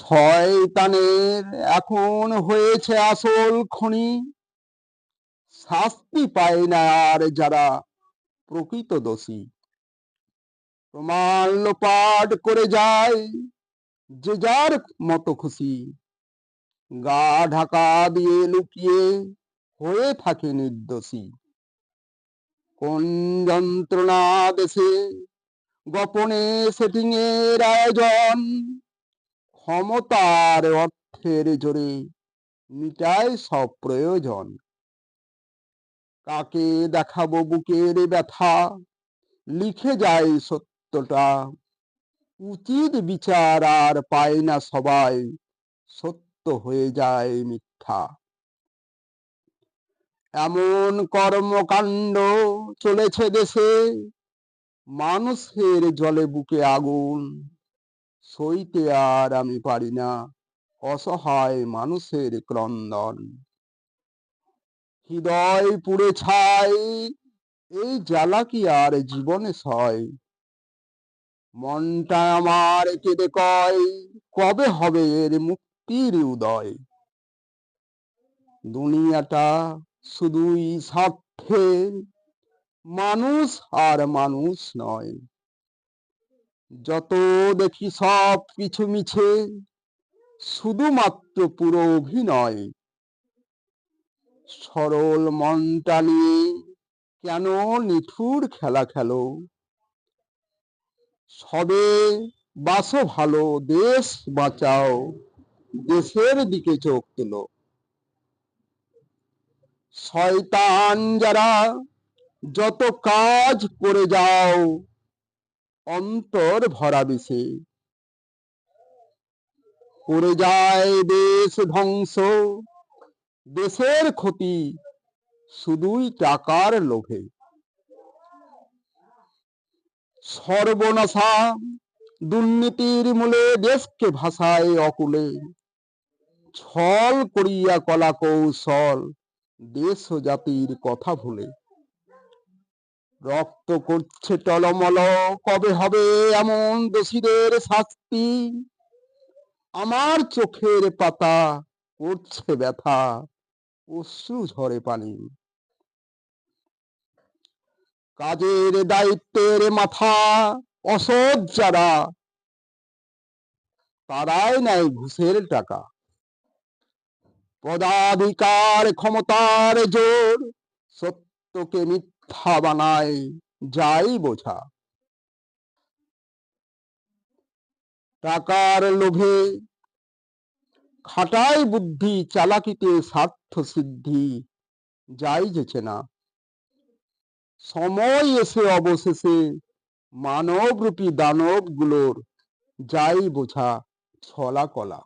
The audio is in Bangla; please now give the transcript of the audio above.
শয়তানের এখন হয়েছে আসল খনি, শাস্তি পায় না আর যারা প্রকৃত দোষী। প্রমাণ লোপাট করে যায় যে যার মতো খুশি, গা ঢাকা দিয়ে লুকিয়ে হয়ে থাকে নির্দোষী। কোন যন্ত্রণা দেশে গোপনে সেটিং এর আয়োজন, ক্ষমতার অর্থের জোরে মিটায় সব প্রয়োজন। কাকে দেখাবো বুকের ব্যথা, লিখে যায় সত্যটা, উচিত বিচার আর পায় না সবাই, সত্য হয়ে যায় মিথ্যা। এমন কর্মকাণ্ড চলেছে দেশে, মানুষের জলে বুকে আগুন, সইতে আর আমি পারি না অসহায় মানুষের ক্রন্দন। হৃদয় পুড়ে ছাই, এই জ্বালা কি আর জীবনে সয়? মনটা আমার কেঁদে কয়, কবে হবে এর মুক্তির উদয়? দুনিয়াটা শুধুই স্বার্থের, মানুষ আর মানুষ নয়। যত দেখি সব কিছু মিছে, শুধুমাত্র পুরো অভিনয়। সরল মনটা নিয়ে কেন নিঠুর খেলা খেলো? সবে বাসো ভালো, দেশ বাঁচাও, দেশের দিকে চোখ তোলো। শয়তান যারা যত কাজ করে যাও, অন্তর ভরা বিষে করে যায় দেশ ধ্বংস, দেশের ক্ষতি শুধুই টাকার লোভে। সর্বনাশা দুর্নীতির মূলে দেশকে ভাসায় অকুলে, ছল করিয়া কলা কৌশল দেশ ও জাতির কথা ভুলে। রক্ত করছে টলমল, কবে হবে এমন দোষীদের শাস্তি? আমার চোখের পাতা করছে ব্যথা, অশ্রু ঝরে পানি। কাজের দায়িত্বের মাথা অসৎ যারা, তারাই নেয় ঘুষের টাকা। পদাধিকার ক্ষমতার জোর, সত্যকে মিথ্যা বানায় যাই বোঝা। টাকার লোভে খাটায় বুদ্ধি, চালাকিতে স্বার্থ সিদ্ধি যাই যেছে না। সময় এসে অবশেষে মানবরূপী দানব গুলোর যাই বোঝা ছলা কলা।